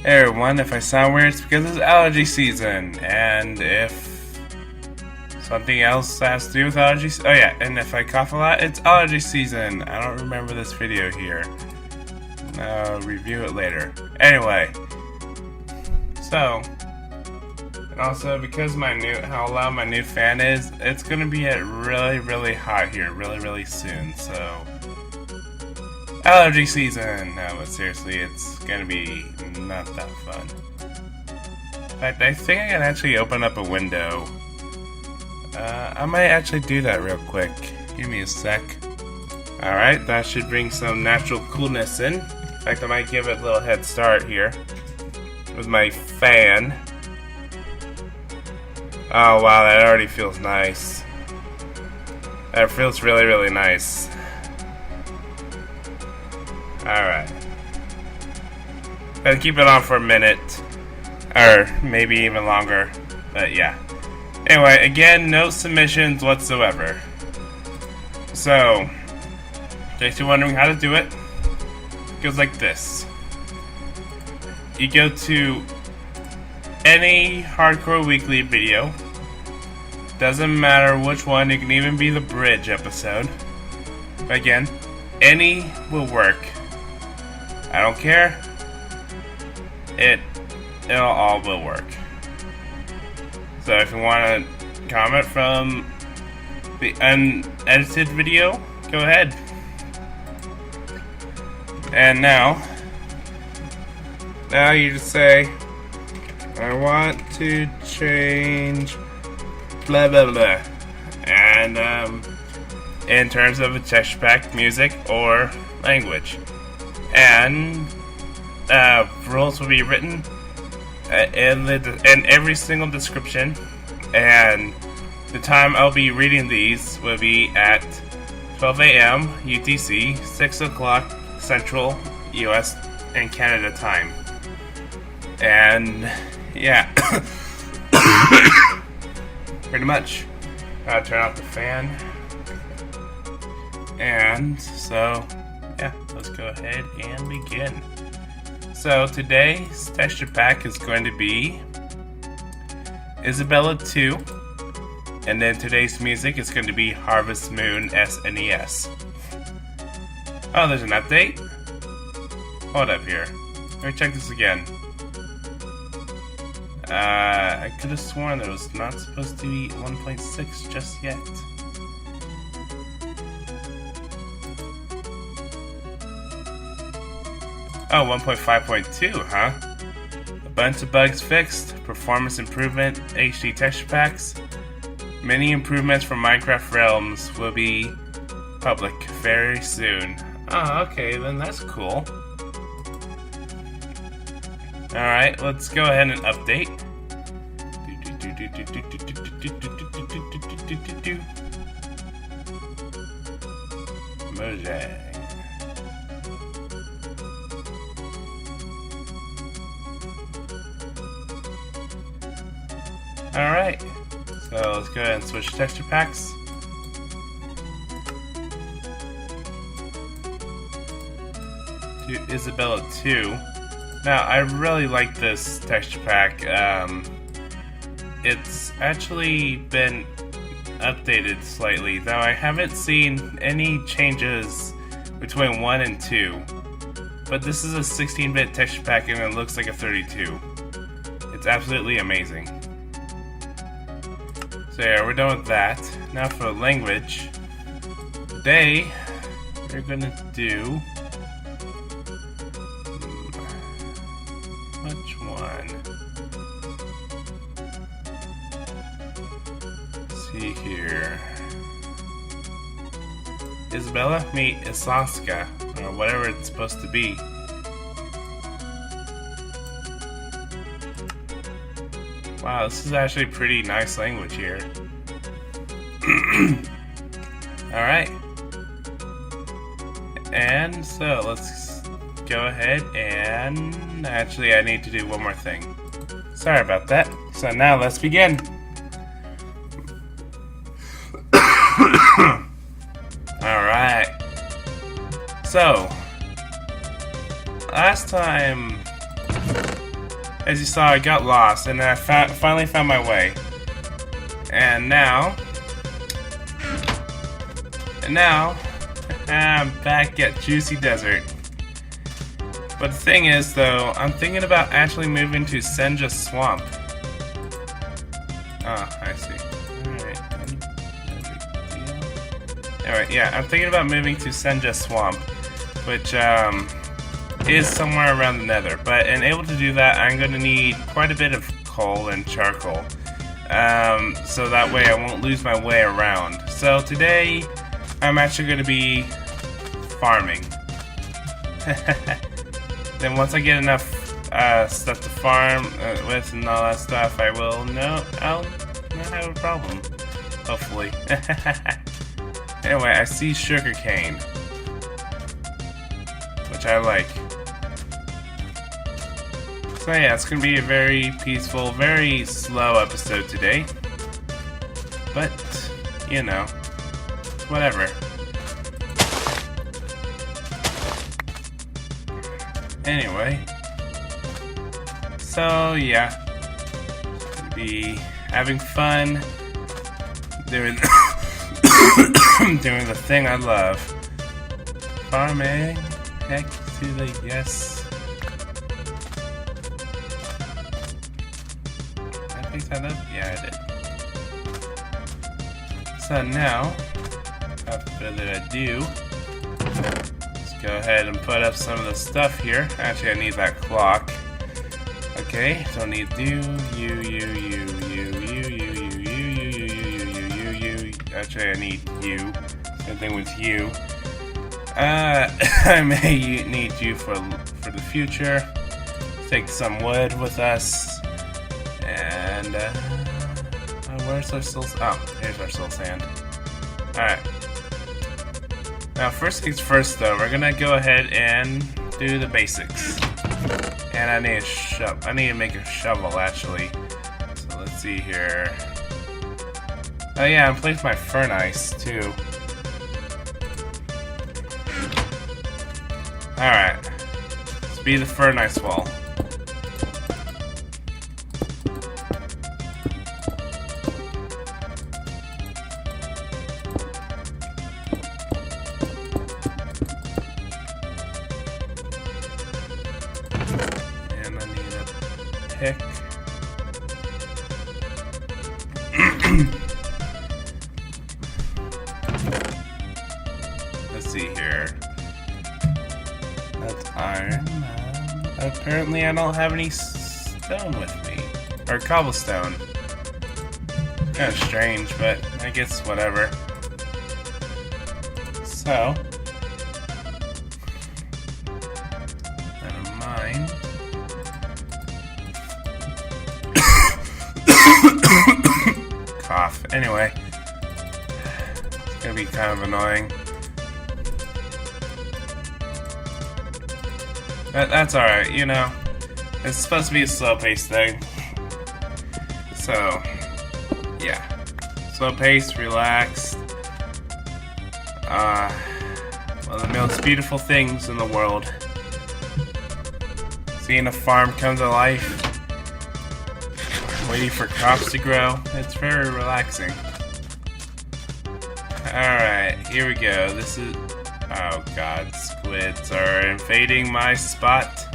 Hey everyone, if I sound weird, it's because it's allergy season, and if something else has to do with allergies, oh yeah, and if I cough a lot, it's allergy season. I don't remember this video here. I'll review it later. Anyway, so, and also because how loud my new fan is, it's gonna be at really hot here, really soon, so. Allergy season! No, but seriously, it's gonna be not that fun. In fact, I think I can actually open up a window. I might actually do that real quick. Give me a sec. Alright, that should bring some natural coolness in. In fact, I might give it a little head start here with my fan. Oh wow, that already feels nice. That feels really nice. Alright. Gotta keep it on for a minute. Or maybe even longer. But yeah. Anyway, again, no submissions whatsoever. So, in case you're wondering how to do it, it goes like this. You go to any Hardcore Weekly video. Doesn't matter which one, it can even be the bridge episode. But again, any will work. I don't care. It'll all will work. So if you want to comment from the unedited video, go ahead. And now you just say, I want to change blah blah blah. And in terms of a texture pack, music, or language. And rules will be written in every single description, and the time I'll be reading these will be at 12 a.m. UTC, 6 o'clock Central US and Canada time. And yeah, pretty much. I'll turn off the fan, and so yeah, let's go ahead and begin. So today's texture pack is going to be Isabella 2, and then today's music is going to be Harvest Moon SNES. Oh, there's an update? Hold up here. Let me check this again. I could have sworn there was not supposed to be 1.6 just yet. Oh, 1.5.2, huh? A bunch of bugs fixed, performance improvement, HD texture packs. Many improvements for Minecraft Realms will be public very soon. Oh, okay, then that's cool. Alright, let's go ahead and update. Mojang. Alright, so let's go ahead and switch texture packs. To Isabella 2. Now, I really like this texture pack. It's actually been updated slightly, though I haven't seen any changes between 1 and 2. But this is a 16-bit texture pack and it looks like a 32. It's absolutely amazing. So yeah, we're done with that. Now for language. Today, we're gonna do... which one? Let's see here. Isabella meet Isaska, or whatever it's supposed to be. Wow, this is actually pretty nice language here. Alright. And so, let's go ahead and... Actually, I need to do one more thing. Sorry about that. So now, let's begin. Alright. So, last time as you saw, I got lost, and I finally found my way. And now, I'm back at Juicy Desert. But the thing is, though, I'm thinking about actually moving to Senja Swamp. Oh, I see. Alright. Alright, yeah, I'm thinking about moving to Senja Swamp, which, is somewhere around the Nether. But in able to do that, I'm going to need quite a bit of coal and charcoal. So that way I won't lose my way around. So today, I'm actually going to be farming. Then once I get enough stuff to farm with and all that stuff, I'll not have a problem. Hopefully. Anyway, I see sugarcane, which I like. So yeah, it's gonna be a very peaceful, very slow episode today. But, you know, whatever. Anyway, so yeah, be having fun doing doing the thing I love, farming. Heck to the yes. Did I pick that up? Yeah, I did. So now, without further ado, go ahead and put up some of the stuff here. Actually, I need that clock. Okay, don't need you. Actually, I need you. Same thing with you. I may need you for the future. Take some wood with us. And, where's our soul? Oh, here's our soul sand. Alright. Now, first things first, though, we're gonna go ahead and do the basics. And I need a shovel. I need to make a shovel, actually. So let's see here. Oh yeah, and place my furnace too. Alright. Let's be the furnace wall. And I need a pick. Let's see here. That's iron. Apparently I don't have any stone with me. Or cobblestone. Kind of strange, but I guess whatever. So. And a mine. Cough. Anyway. It's gonna be kind of annoying. That's alright, you know. It's supposed to be a slow-paced thing. So, yeah. Slow-paced, relaxed. One of the most beautiful things in the world. Seeing a farm come to life. Waiting for crops to grow. It's very relaxing. Alright, here we go. This is... Oh god, squids are invading my spot.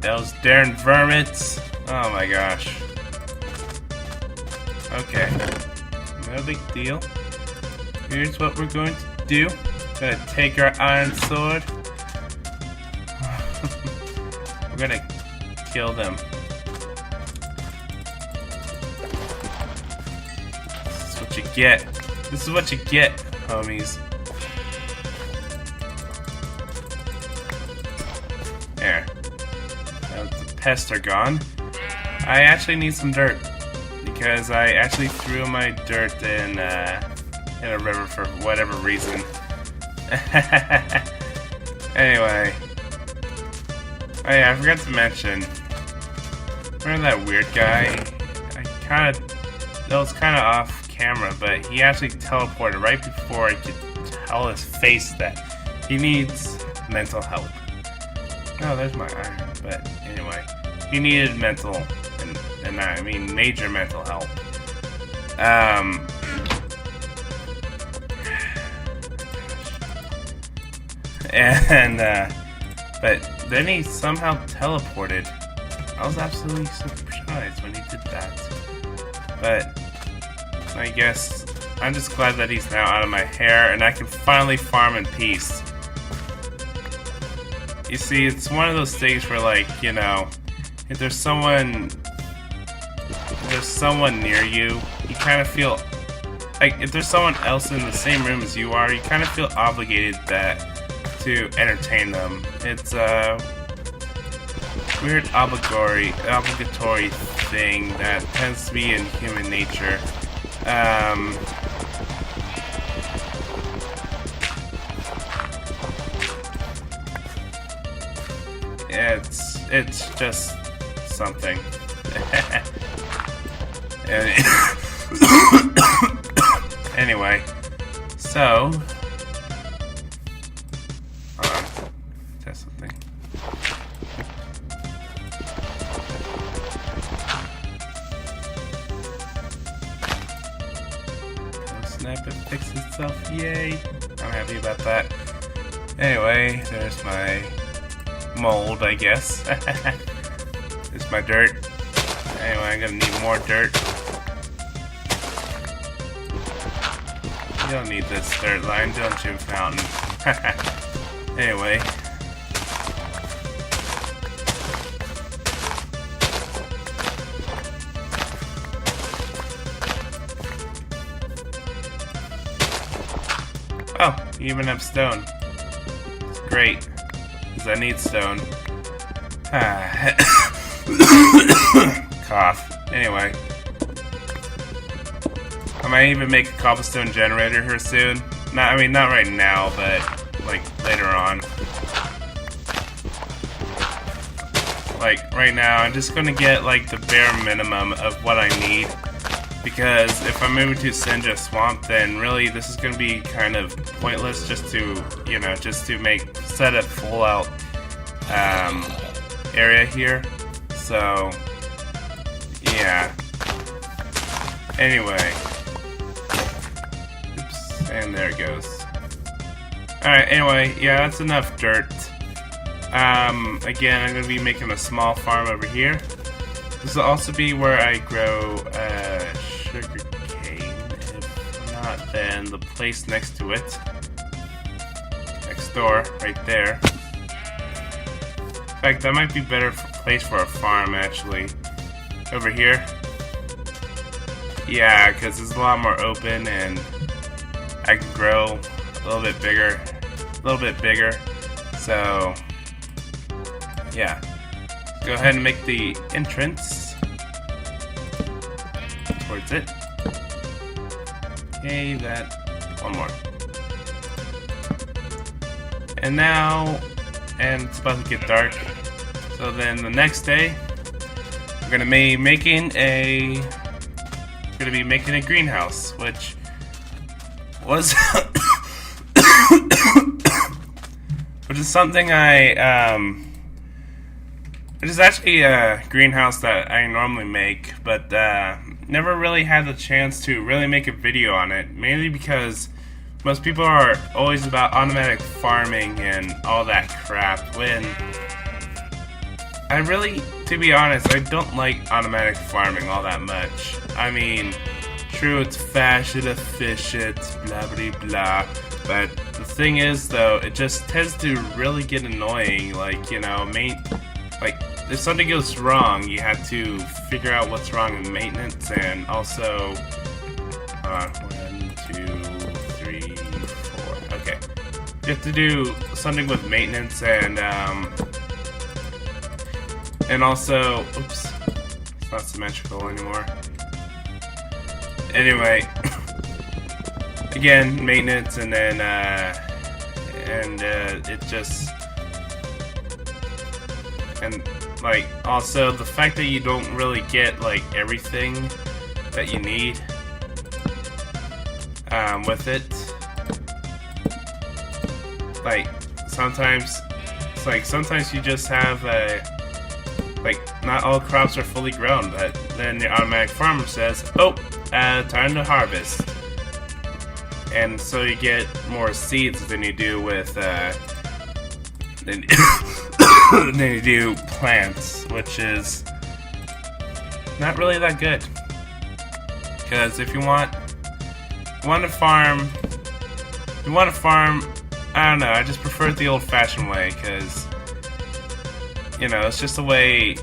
Those darn vermits. Oh my gosh. Okay. No big deal. Here's what we're going to do. Gonna take our iron sword. We're gonna kill them. This is what you get. This is what you get, homies. There. Now the pests are gone. I actually need some dirt because I actually threw my dirt in a river for whatever reason. Anyway. Oh yeah, I forgot to mention. Remember that weird guy? That was kind of off camera, but he actually teleported right before I could tell his face that he needs mental help. Oh, there's my iron, but anyway. he needed mental, and I mean major mental help. But then he somehow teleported. I was absolutely surprised when he did that. But I guess I'm just glad that he's now out of my hair and I can finally farm in peace. You see, it's one of those things where, like, you know, if there's someone near you, you kind of feel like if there's someone else in the same room as you are, you kind of feel obligated to entertain them. It's a weird obligatory thing that tends to be in human nature. It's just something. Anyway, so hold on, test something. Oh, snap! It fixed itself. Yay! I'm happy about that. Anyway, there's my mold, I guess. There's my dirt. Anyway, I'm gonna need more dirt. You don't need this dirt line, don't you, Fountain? Anyway. Oh, you even have stone. It's great. Because I need stone. Cough. Anyway. I might even make a cobblestone generator here soon. I mean, not right now, but like later on. Like right now, I'm just gonna get like the bare minimum of what I need. Because if I'm moving to Senja Swamp, then really this is gonna be kind of pointless just to, you know, just to set a full out area here. So yeah. Anyway. Oops, and there it goes. Alright, anyway, yeah, that's enough dirt. Again, I'm gonna be making a small farm over here. This will also be where I grow sugar cane. If not, then the place next to it. Next door, right there. In fact, that might be a better place for a farm, actually. Over here. Yeah, because it's a lot more open and I can grow a little bit bigger. So, yeah. Go ahead and make the entrance towards it. Yay, that. One more. And now, and it's about to get dark. So then the next day, we're gonna be making a greenhouse, which was which is something it is actually a greenhouse that I normally make, but never really had the chance to really make a video on it, mainly because most people are always about automatic farming and all that crap, when I really, to be honest, I don't like automatic farming all that much. I mean, true, it's fast, it's efficient, blah blah blah, but the thing is, though, it just tends to really get annoying. Like, you know, like, if something goes wrong, you have to figure out what's wrong in maintenance, and also, 1, 2, 3, 4, okay. You have to do something with maintenance, and also, oops, it's not symmetrical anymore. Anyway, again, maintenance, and then, it just, and, like, also, the fact that you don't really get, like, everything that you need, with it, like, sometimes you just have like, not all crops are fully grown, but then the automatic farmer says, oh, time to harvest. And so you get more seeds than you do with, than you do plants, which is not really that good. Because if you want to farm, I don't know, I just prefer it the old-fashioned way, because, you know, it's just the way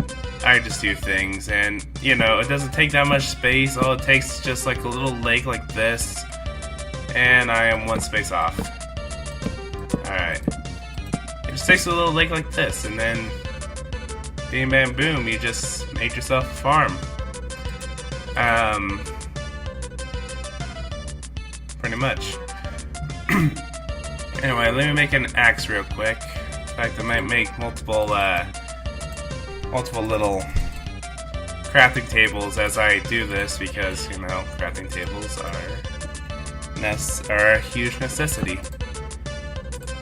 I just do things, and, you know, it doesn't take that much space. All it takes is just like a little lake like this, and I am one space off. Alright. It just takes a little lake like this, and then bing bam boom, you just made yourself a farm. Pretty much. Anyway, let me make an axe real quick. In fact, I might make multiple little crafting tables as I do this, because, you know, crafting tables are a huge necessity.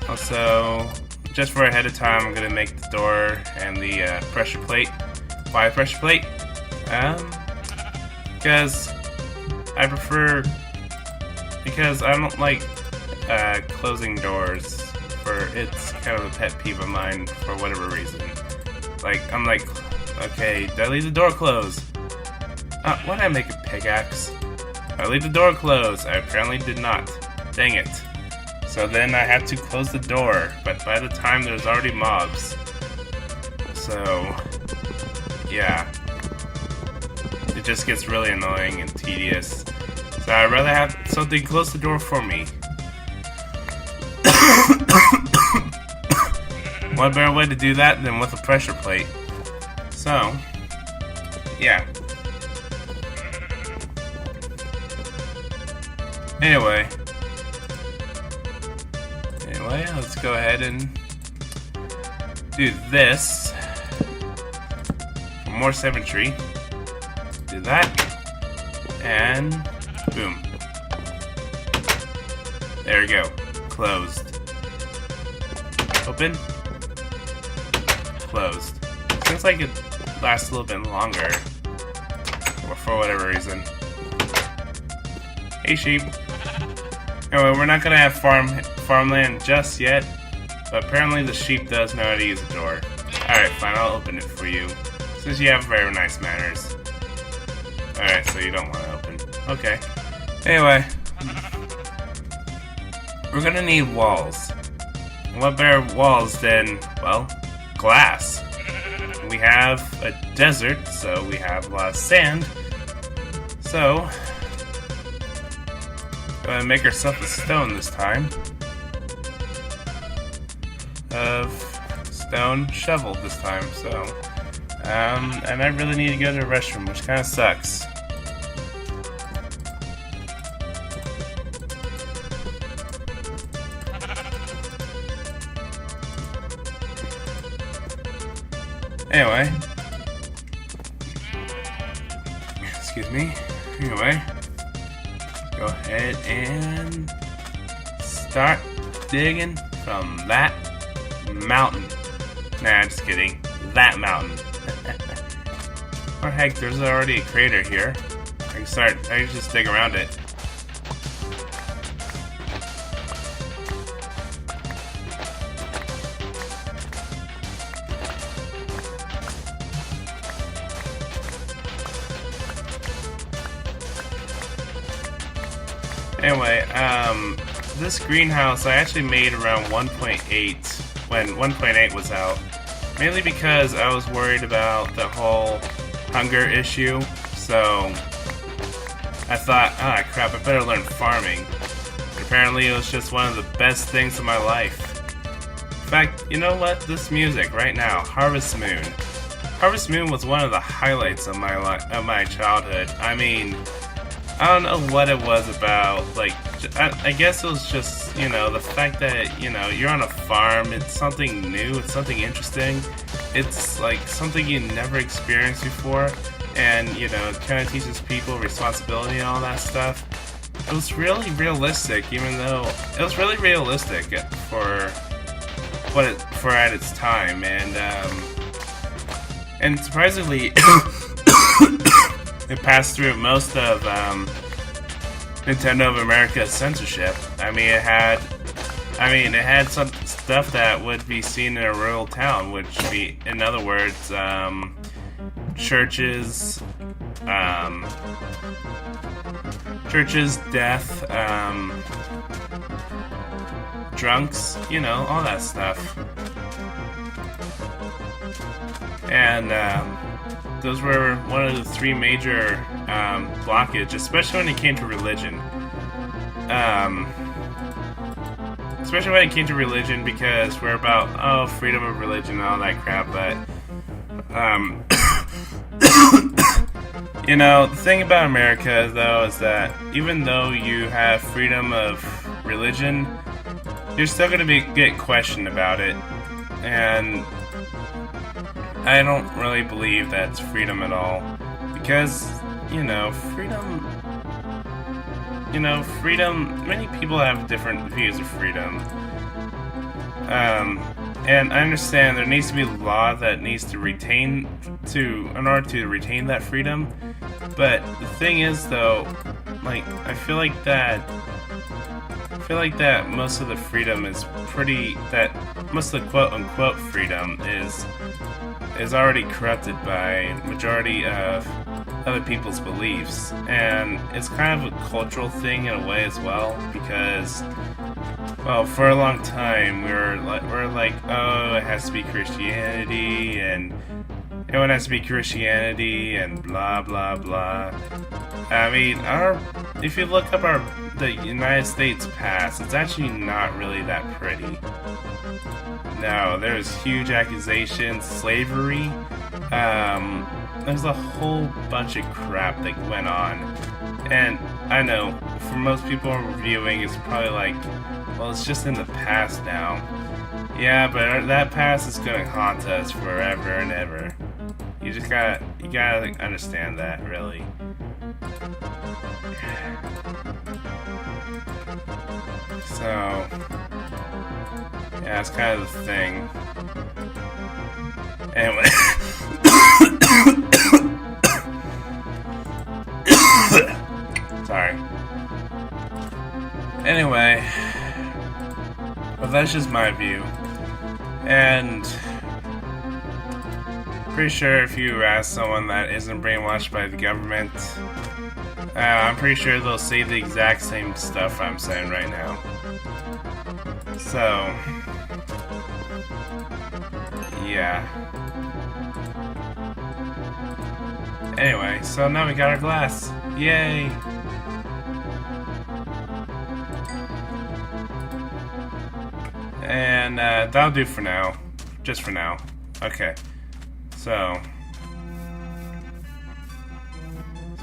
Also, just for ahead of time, I'm gonna make the door and the pressure plate. Why pressure plate? Because I don't like closing doors. It's kind of a pet peeve of mine for whatever reason. Like, I'm like, okay, did I leave the door closed? Why did I make a pickaxe? I leave the door closed. I apparently did not. Dang it. So then I had to close the door, but by the time there's already mobs. So, yeah. It just gets really annoying and tedious. So I'd rather have something close the door for me. What better way to do that than with a pressure plate? So, yeah. Anyway, let's go ahead and do this. For more symmetry. Do that. And boom. There we go. Closed. Open. Closed. Seems like it lasts a little bit longer. Or for whatever reason. Hey sheep. Anyway, we're not gonna have farmland just yet, but apparently the sheep does know how to use a door. Alright, fine, I'll open it for you. Since you have very nice manners. Alright, so you don't want to open. Okay. Anyway. We're gonna need walls. What better walls than, well, glass. We have a desert, so we have a lot of sand. So, gonna make ourselves a stone this time. Stone shovel this time, so. And I really need to go to the restroom, which kind of sucks. Anyway. Excuse me. Anyway. Go ahead and start digging from that mountain. Nah, just kidding. That mountain. Or heck, there's already a crater here. I can just dig around it. Anyway, this greenhouse I actually made around 1.8 when 1.8 was out. Mainly because I was worried about the whole hunger issue, so I thought, ah crap, I better learn farming. And apparently it was just one of the best things in my life. In fact, you know what? This music right now, Harvest Moon. Harvest Moon was one of the highlights of my childhood. I mean, I don't know what it was about, like, I guess it was just, you know, the fact that, you know, you're on a farm, it's something new, it's something interesting, it's like something you never experienced before, and, you know, it kind of teaches people responsibility and all that stuff. It was really realistic, even though, it was really realistic for at its time, and And surprisingly, it passed through most of Nintendo of America's censorship. I mean, it had some stuff that would be seen in a rural town, which would be, in other words, churches, death, drunks, you know, all that stuff. And those were one of the three major blockages, especially when it came to religion. Especially when it came to religion, because we're about, freedom of religion and all that crap, but you know, the thing about America, though, is that even though you have freedom of religion, you're still going to get questioned about it, and I don't really believe that's freedom at all, because, freedom, many people have different views of freedom, and I understand there needs to be a law that needs to in order to retain that freedom, but the thing is, though, like, I feel like that most of the freedom is most of the quote-unquote freedom is already corrupted by majority of other people's beliefs, and it's kind of a cultural thing in a way as well, because, well, for a long time we're like, oh, it has to be Christianity, and everyone has to be Christianity, and blah blah blah. I mean, if you look up the United States past, it's actually not really that pretty. No, there's huge accusations, slavery, there's a whole bunch of crap that went on. And I know, for most people reviewing, it's probably like, well, it's just in the past now. Yeah, but that past is gonna haunt us forever and ever. You gotta understand that, really. So, yeah, it's kind of the thing. Anyway. Sorry. Anyway. Well, that's just my view. And pretty sure if you ask someone that isn't brainwashed by the government, I'm pretty sure they'll say the exact same stuff I'm saying right now. So, yeah. Anyway, so now we got our glass. Yay! And that'll do for now. Just for now. Okay. So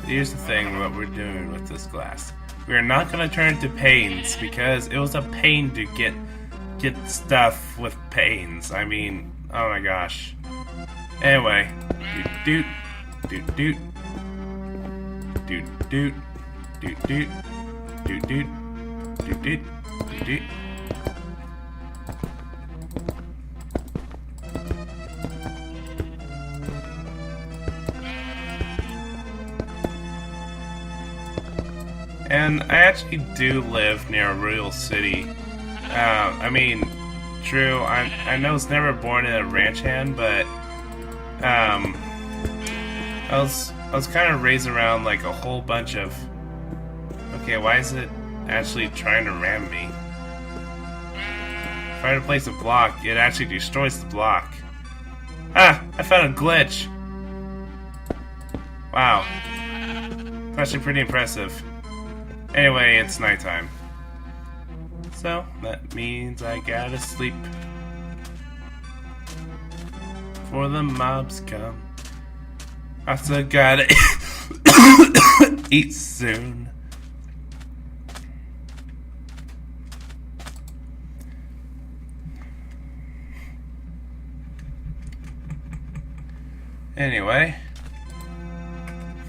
here's the thing what we're doing with this glass. We are not going to turn it to panes, because it was a pain to get stuff with panes. I mean, oh my gosh. Anyway, doot doot doot doot doot doot doot doot doot doot doot doot. And I actually do live near a rural city. I mean, true, I know it's never born in a ranch hand, but I was kind of raised around like a whole bunch of. Okay, why is it actually trying to ram me? If I were to place a block, it actually destroys the block. Ah! I found a glitch! Wow. It's actually pretty impressive. Anyway, it's nighttime. So, that means I gotta sleep. Before the mobs come. I still gotta eat soon. Anyway.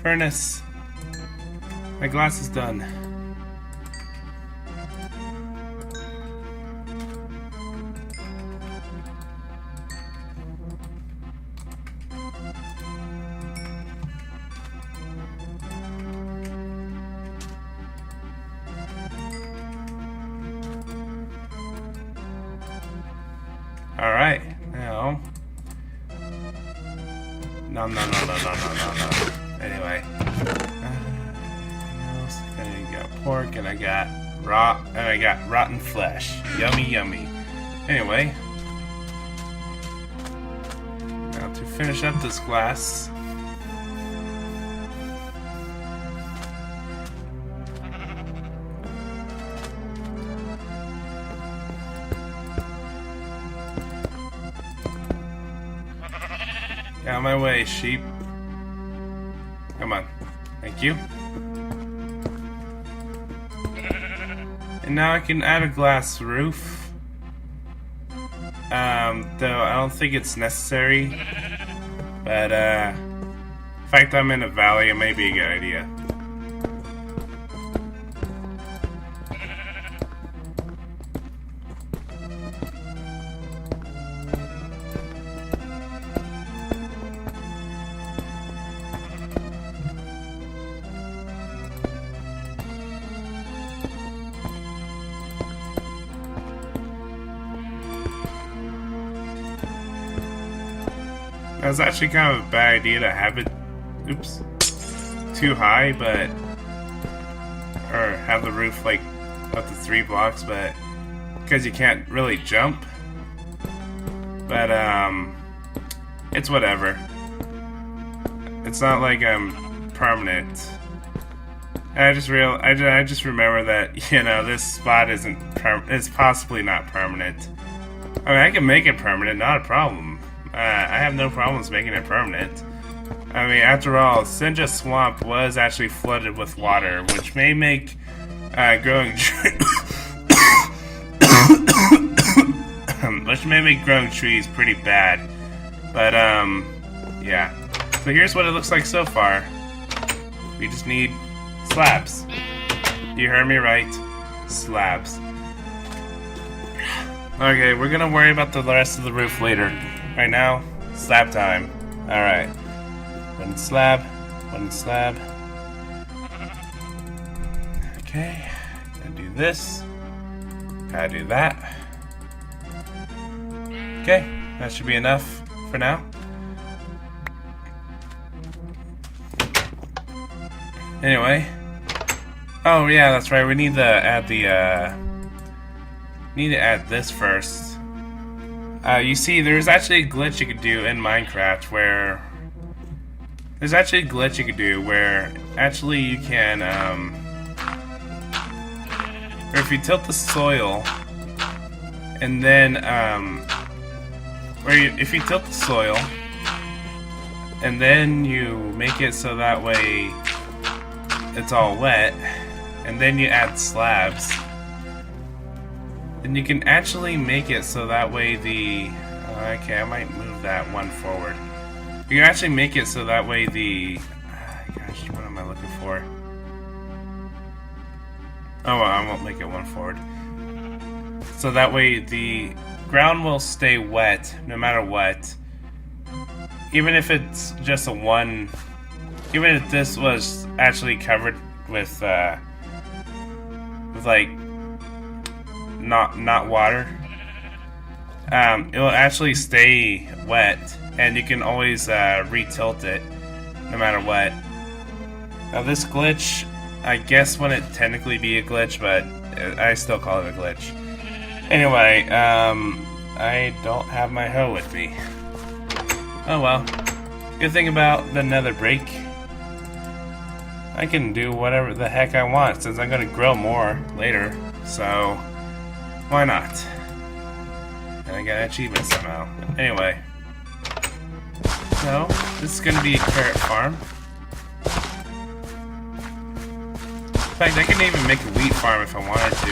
Furnace. My glass is done. Alright, now. No. Anyway. I got pork and I got rotten flesh. Yummy. Anyway. Now to finish up this glass. Out of my way, sheep. Come on. Thank you. And now I can add a glass roof. Though I don't think it's necessary. But, the fact I'm in a valley, it may be a good idea. That was actually kind of a bad idea to have it, too high, but, or have the roof like up to 3 blocks, but, because you can't really jump, but, it's whatever. It's not like I'm permanent. And I just remember that, you know, this spot is possibly not permanent. I mean, I can make it permanent, not a problem. I have no problems making it permanent. I mean, after all, Senja Swamp was actually flooded with water, which may make growing trees pretty bad. But yeah. So here's what it looks like so far. We just need slabs. You heard me right. Slabs. Okay, we're gonna worry about the rest of the roof later. Right now, slab time. Alright. One slab. Okay. Gotta do this. Gotta do that. Okay. That should be enough for now. Anyway. Oh yeah, that's right. We need to add this first. You see, there's actually a glitch you could do in Minecraft where actually you can, or if you tilt the soil, and then, if you tilt the soil, and then you make it so that way it's all wet, and then you add slabs, then you can actually make it so that way okay, I might move that one forward. You can actually make it so that way gosh, what am I looking for? Oh, well, I won't make it one forward. So that way the ground will stay wet no matter what. Even if it's just even if this was actually covered with like not water, it will actually stay wet, and you can always re-tilt it no matter what. Now this glitch, I guess wouldn't technically be a glitch, but I still call it a glitch. Anyway, I don't have my hoe with me. Oh well. Good thing about the nether break, I can do whatever the heck I want since I'm gonna grow more later, so why not? And I got an achievement somehow. Anyway. So, this is gonna be a carrot farm. In fact, I can even make a wheat farm if I wanted to.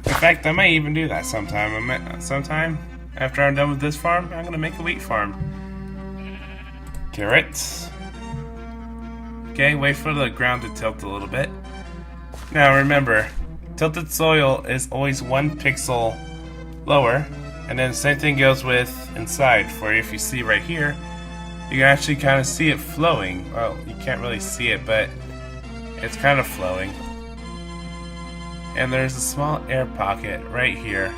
In fact, I might even do that sometime. Sometime after I'm done with this farm, I'm gonna make a wheat farm. Carrots. Okay, wait for the ground to tilt a little bit. Now remember, tilted soil is always 1 pixel lower, and then the same thing goes with inside. For if you see right here, you can actually kind of see it flowing. Well, you can't really see it, but it's kind of flowing. And there's a small air pocket right here.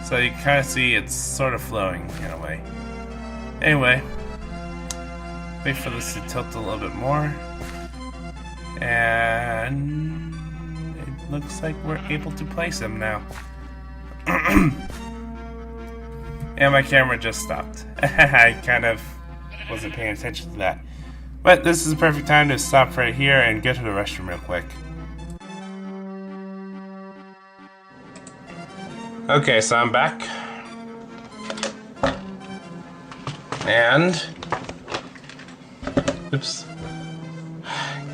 So you can kind of see it's sort of flowing in a way. Anyway, wait for this to tilt a little bit more. And it looks like we're able to place them now. And my camera just stopped. I kind of wasn't paying attention to that. But this is the perfect time to stop right here and go to the restroom real quick. Okay, so I'm back. And oops.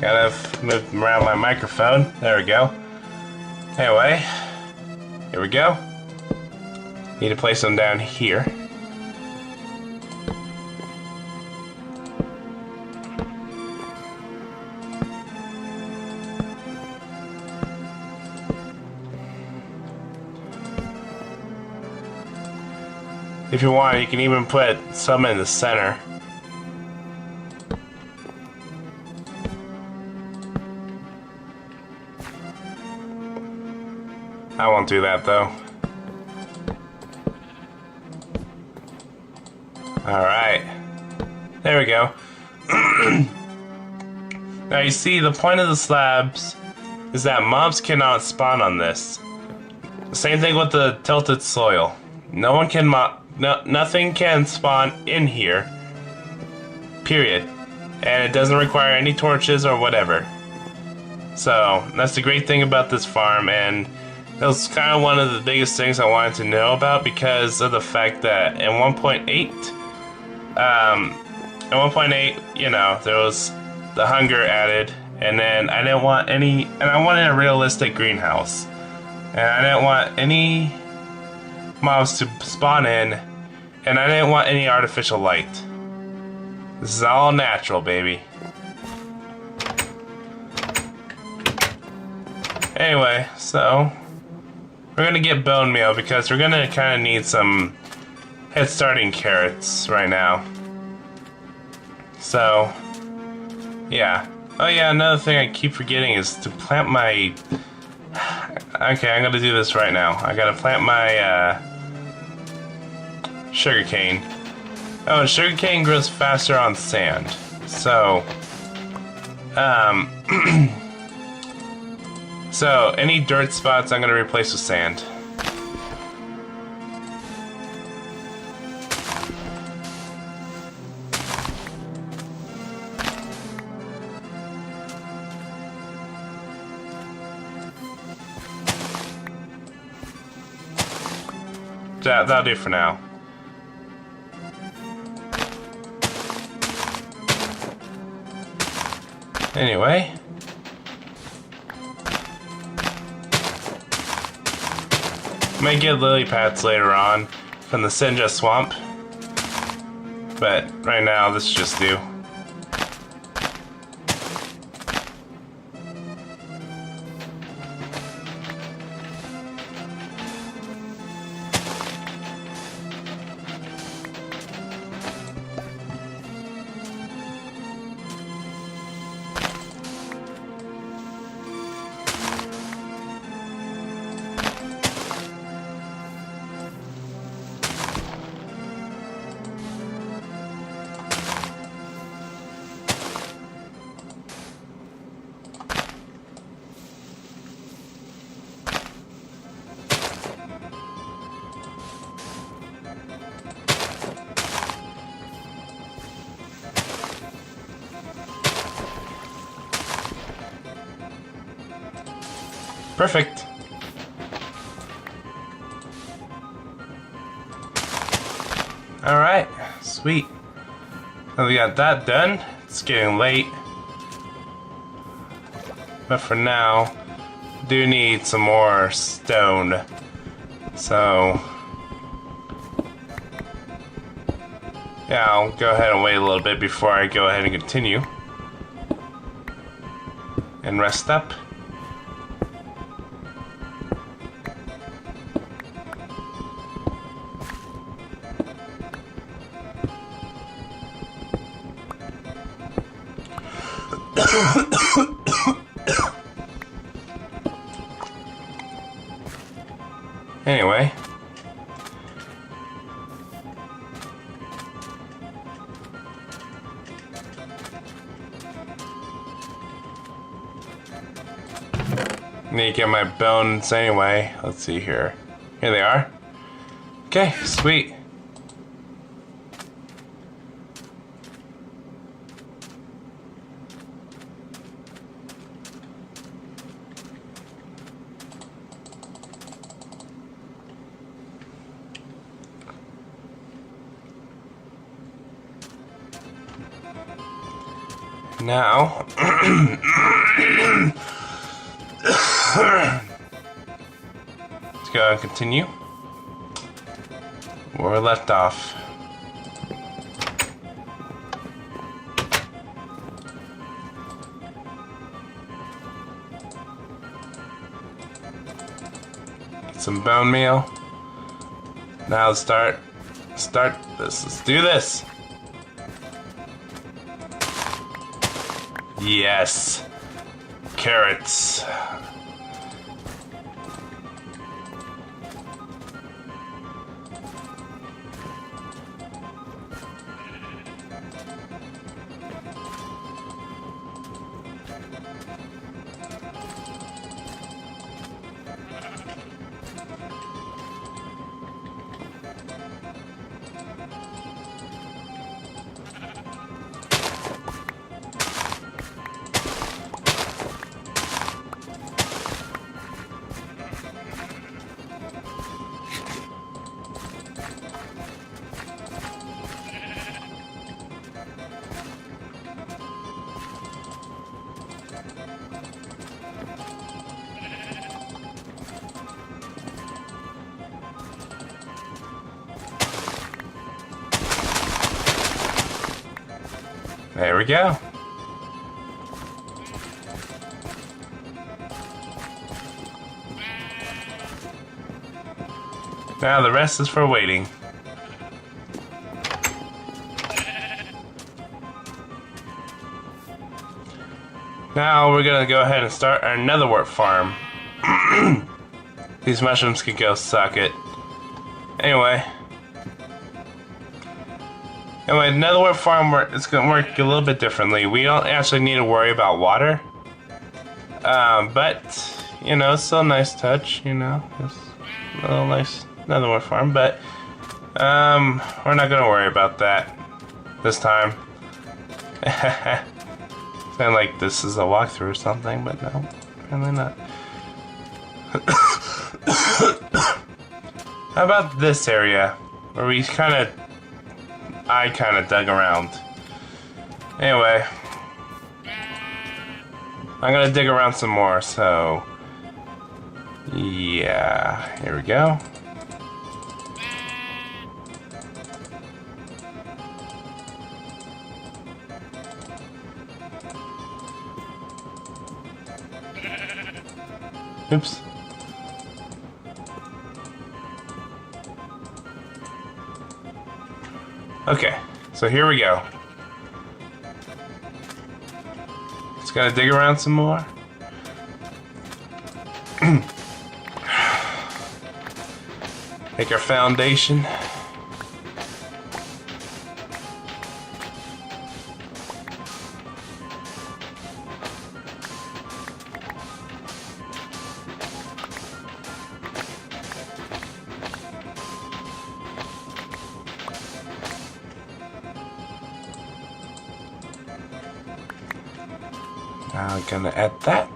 Gotta move around my microphone. There we go. Anyway, here we go. Need to place them down here. If you want, you can even put some in the center. I won't do that though. Alright. There we go. Now you see, the point of the slabs is that mobs cannot spawn on this. Same thing with the tilted soil. No one can nothing can spawn in here. Period. And it doesn't require any torches or whatever. So, that's the great thing about this farm, and it was kind of one of the biggest things I wanted to know about because of the fact that in 1.8, you know, there was the hunger added, and then I didn't want any, and I wanted a realistic greenhouse. And I didn't want any mobs to spawn in, and I didn't want any artificial light. This is all natural, baby. Anyway, so we're gonna get bone meal because we're gonna kind of need some head starting carrots right now. So, yeah. Oh yeah, another thing I keep forgetting is to plant my... Okay, I'm gonna do this right now. I gotta plant my sugarcane. Oh, and sugarcane grows faster on sand. So, so any dirt spots I'm gonna replace with sand. That'll do for now. Anyway. May get lily pads later on from the Sinja swamp. But right now, this just do. Perfect. Alright, sweet. Now we got that done. It's getting late. But for now, do need some more stone. So, yeah, I'll go ahead and wait a little bit before I go ahead and continue. And rest up. Anyway, Need to get my bones anyway. Let's see here. Here they are. Okay, sweet. Now, let's go and continue where we left off. Get some bone meal. Now let's start this. Let's do this. Yes. Carrots. There we go. Now the rest is for waiting. Now we're gonna go ahead and start our netherwort farm. These mushrooms can go suck it. Anyway, netherwort farm it's gonna work a little bit differently. We don't actually need to worry about water, but you know, it's still a nice touch. You know, it's a little nice netherwort farm, but we're not gonna worry about that this time. Sound like this is a walkthrough or something, but no, apparently not. How about this area where I kind of dug around. Anyway, I'm gonna dig around some more, so yeah, here we go. Oops. Okay, so here we go. Just gotta dig around some more. Make our foundation. Now I'm gonna add that.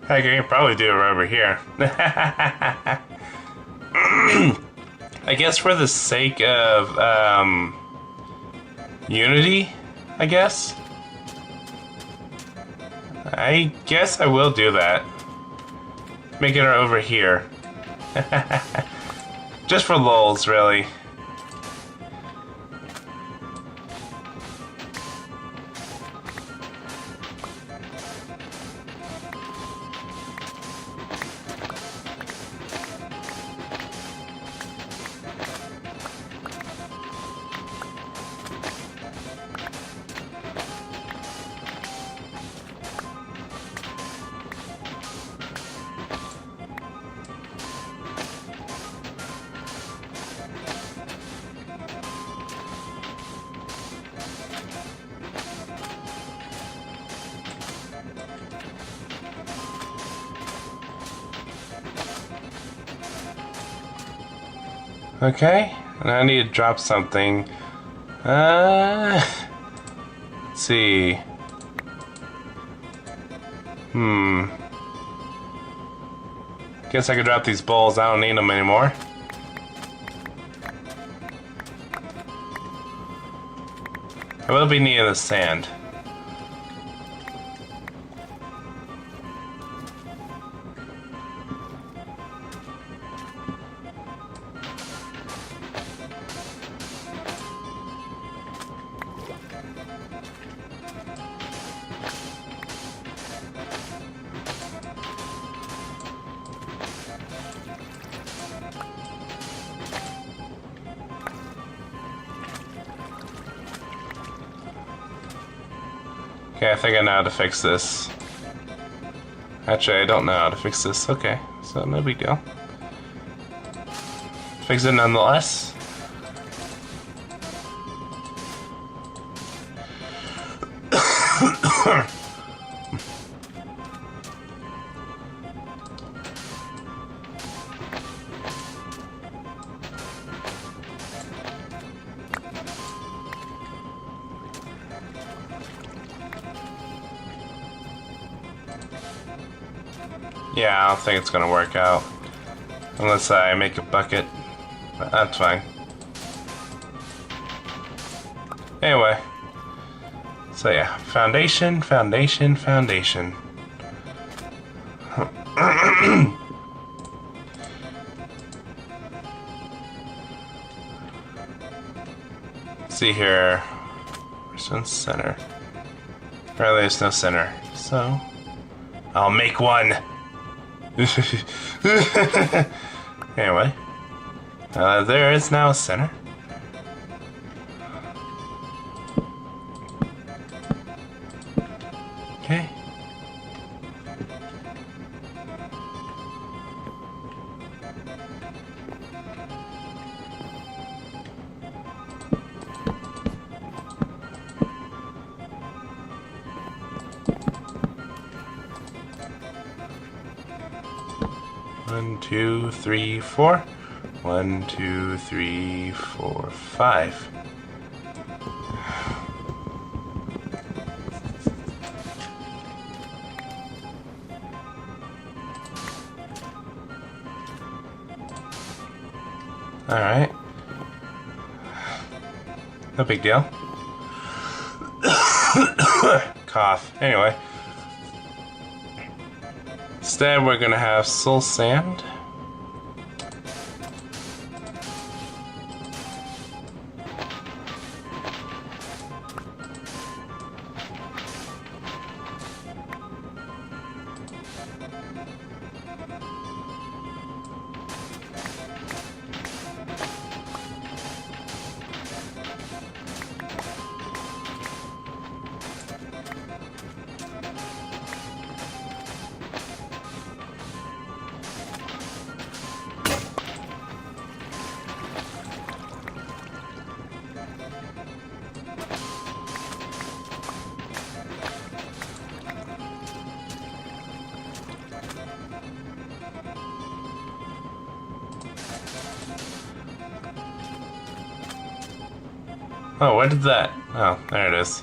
Heck, I can probably do it right over here. I guess for the sake of, unity, I guess? I guess I will do that. Make it over here. Just for lulz, really. Okay, and I need to drop something. Let's see. Guess I could drop these bowls. I don't need them anymore. I will be needing the sand. Okay, I think I know how to fix this. Actually, I don't know how to fix this. Okay, so no big deal. Fix it nonetheless. Yeah, I don't think it's gonna work out. Unless I make a bucket. But that's fine. Anyway. So yeah, foundation, foundation, foundation. See here. There's no center. Apparently there's no center. So I'll make one. Anyway, there is now a center. Okay. One, two, three, four. 1, 2, 3, 4, 5. Alright. No big deal. Cough. Anyway. Instead, we're gonna have soul sand. Oh, where did that? Oh, there it is.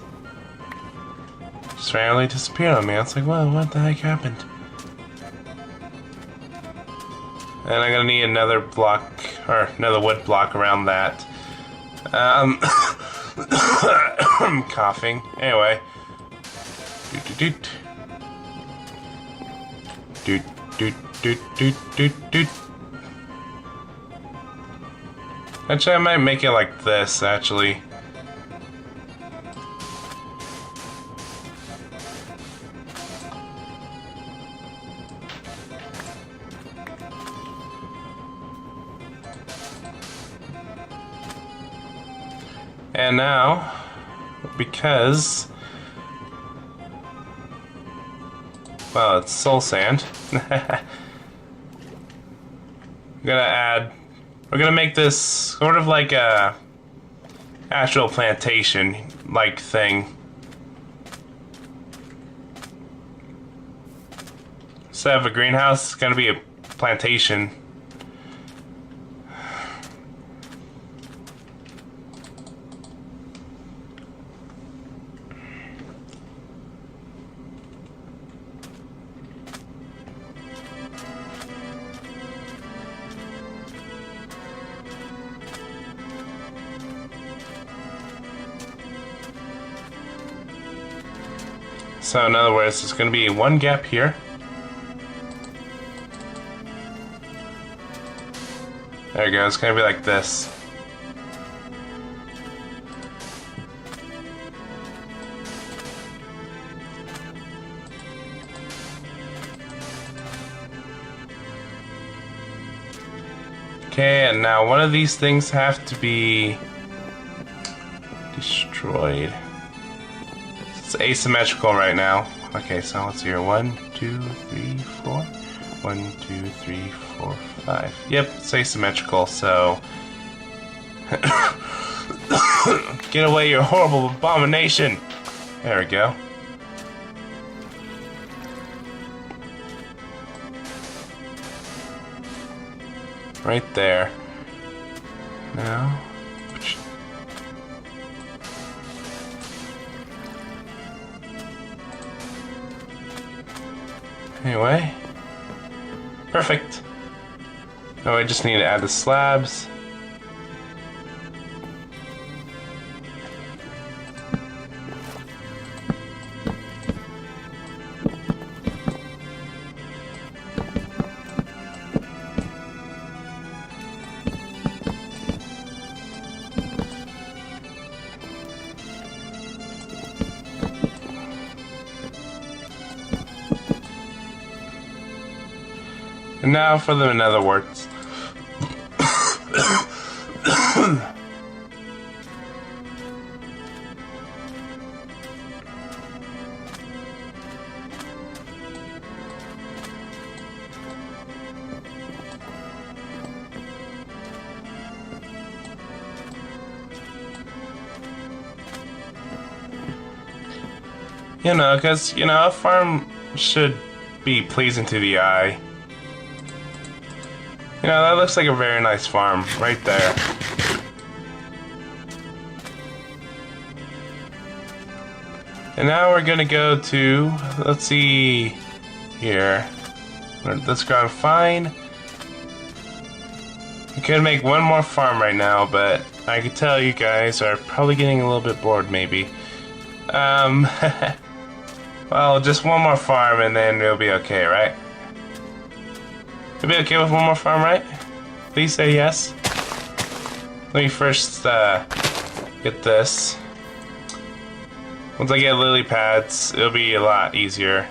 Just randomly disappeared on me. I was like, whoa, what the heck happened? And I'm gonna need another block, or another wood block around that. I'm coughing. Anyway. Doot doot doot. Doot doot doot doot. Actually, I might make it like this, actually. And now, because, well, it's soul sand. We're gonna make this sort of like a actual plantation like thing. Instead of a greenhouse, it's gonna be a plantation. So in other words, there's going to be one gap here. There you go, it's going to be like this. Okay, and now one of these things have to be destroyed. It's asymmetrical right now. Okay, so let's see here. 1, 2, 3, 4. 1, 2, 3, 4, 5. Yep, it's asymmetrical, so... Get away, you horrible abomination! There we go. Right there. Now... Anyway, perfect. Now I just need to add the slabs. And now for the nether warts. You know, because, you know, a farm should be pleasing to the eye. You know, that looks like a very nice farm, right there. And now we're gonna go to, let's see here. Let's go and find. We could make one more farm right now, but I can tell you guys are probably getting a little bit bored, maybe. Well, just one more farm and then it'll be okay, right? You'll be okay with one more farm, right? Please say yes. Let me first get this. Once I get lily pads, it'll be a lot easier.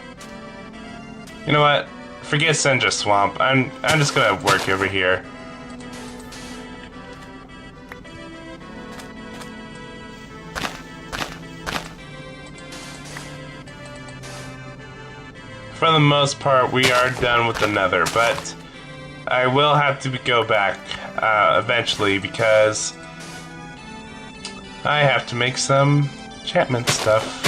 You know what? Forget Senja Swamp. I'm just gonna work over here. For the most part, we are done with the nether, but I will have to go back eventually because I have to make some enchantment stuff.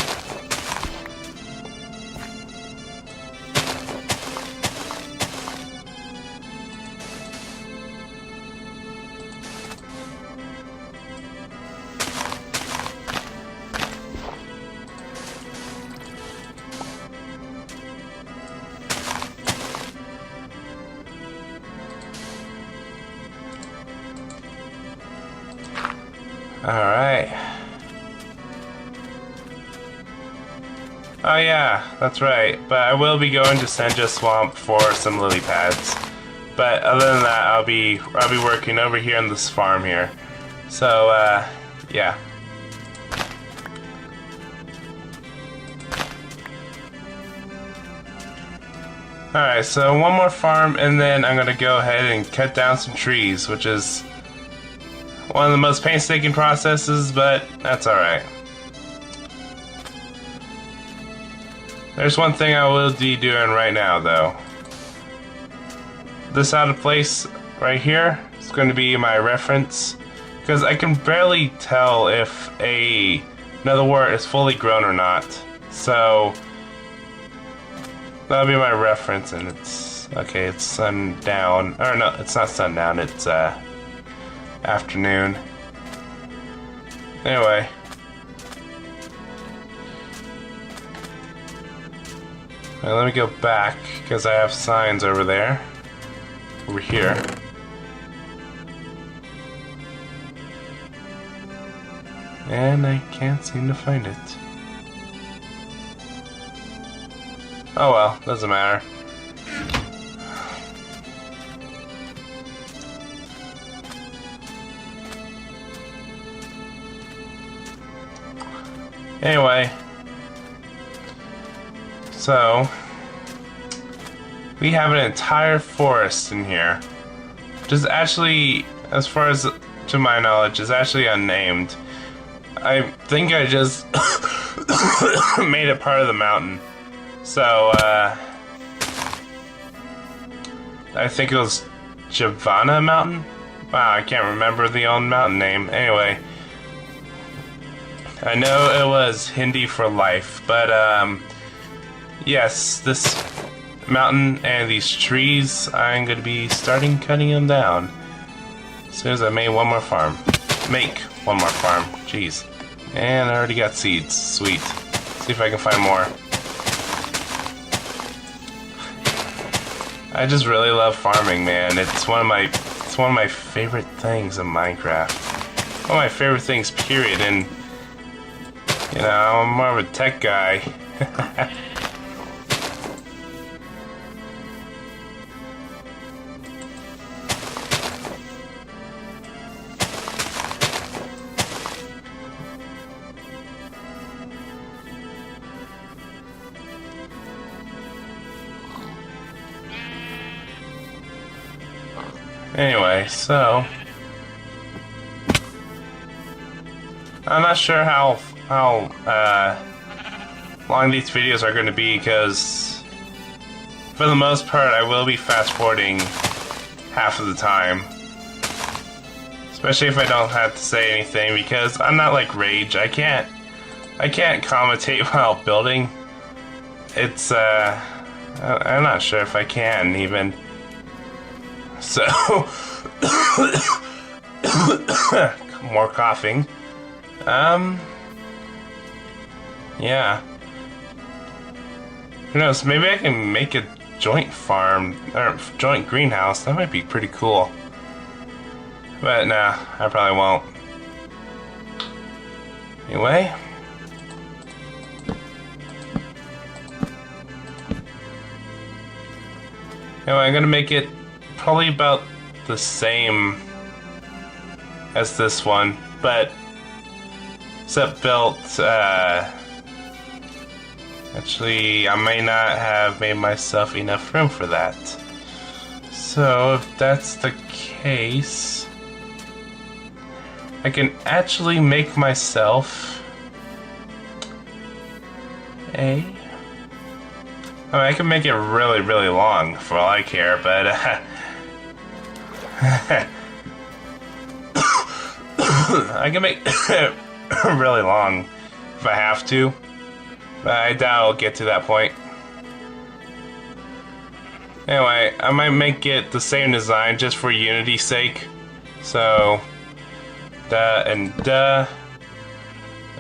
Alright. Oh yeah, that's right. But I will be going to Senja Swamp for some lily pads. But other than that, I'll be working over here on this farm here. So yeah. Alright, so one more farm and then I'm gonna go ahead and cut down some trees, which is one of the most painstaking processes, but that's alright. There's one thing I will be doing right now, though. This out of place right here is going to be my reference, because I can barely tell if another wort is fully grown or not. So that'll be my reference, and it's okay. It's sundown, or no, it's not sundown. It's afternoon. Anyway. Let me go back, because I have signs over there. Over here. And I can't seem to find it. Oh well, doesn't matter. Anyway. So, we have an entire forest in here, which is actually, as far as to my knowledge, is actually unnamed. I think I just made it part of the mountain. So, I think it was Javana Mountain? Wow, I can't remember the old mountain name. Anyway, I know it was Hindi for life, but, yes, this mountain and these trees, I'm going to be starting cutting them down as soon as I made one more farm. Make one more farm. Jeez. And I already got seeds. Sweet. See if I can find more. I just really love farming, man. It's one of my favorite things in Minecraft. One of my favorite things, period. And you know, I'm more of a tech guy. Anyway, so I'm not sure how long these videos are going to be, because for the most part I will be fast forwarding half of the time, especially if I don't have to say anything, because I'm not like Rage. I can't commentate while building. It's I'm not sure if I can even. So, more coughing. Yeah. Who knows? Maybe I can make a joint farm or joint greenhouse. That might be pretty cool. But nah, I probably won't. Anyway. Anyway, I'm gonna make it probably about the same as this one, but except built, actually I may not have made myself enough room for that. So if that's the case, I can actually make myself I mean, I can make it really, really long for all I care, but I can make it really long if I have to, but I doubt I'll get to that point. Anyway, I might make it the same design just for unity's sake. So, and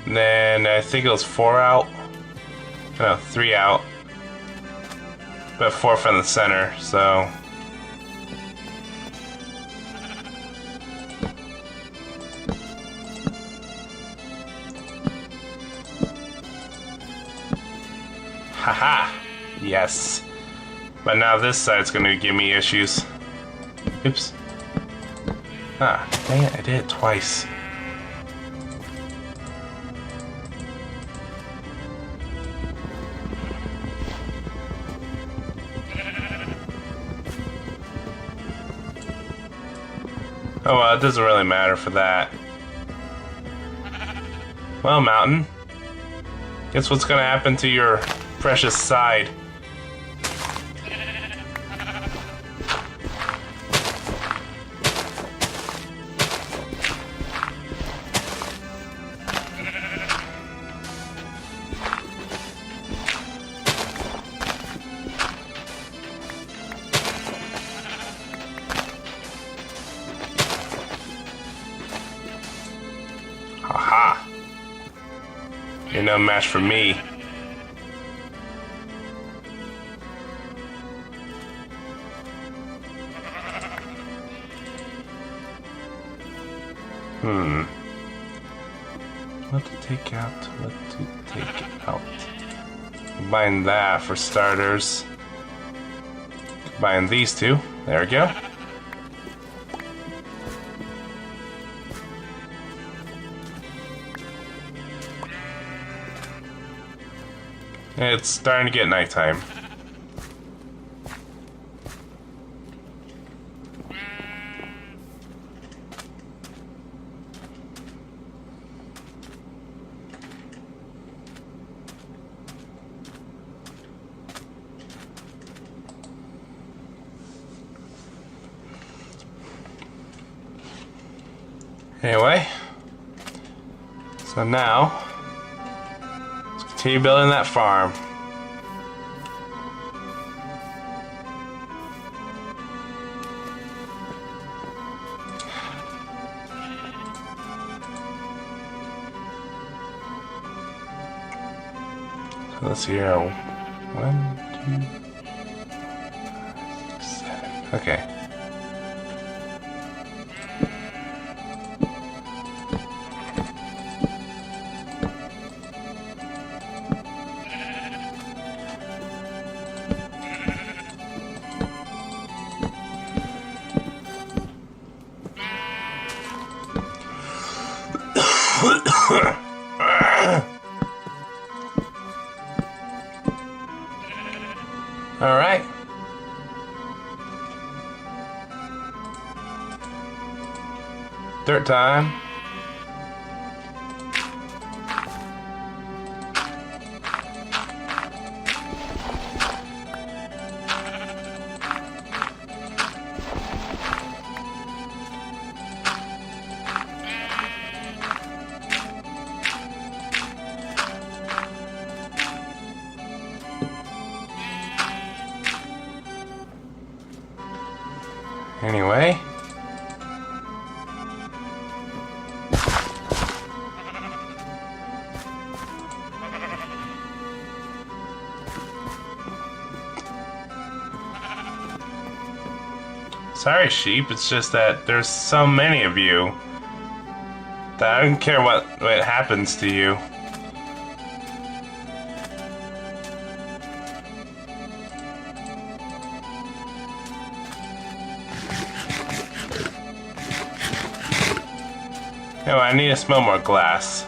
then I think it was 4 out. No, 3 out. But 4 from the center, so. Haha! Yes. But now this side's gonna give me issues. Oops. Ah, dang it, I did it twice. Oh well, it doesn't really matter for that. Well, Mountain, guess what's gonna happen to your precious side? Haha! You're no match for me. What to take out? What to take out? Combine that for starters. Combine these two. There we go. It's starting to get nighttime. Anyway, so now let's continue building that farm. So let's see here. 1, 2, 5, 6, 7. Okay. All right. Dirt time. Anyway. Sorry, sheep, it's just that there's so many of you that I don't care what happens to you. Oh, I need to smell more glass.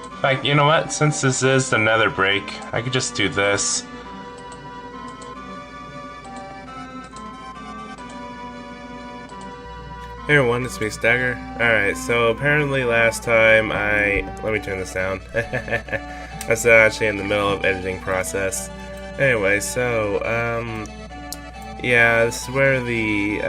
In fact, you know what? Since this is the nether break, I could just do this. Hey everyone, it's me, Stagger. Alright, so apparently last time let me turn this down. I was actually in the middle of editing process. Anyway, so, yeah, this is where the,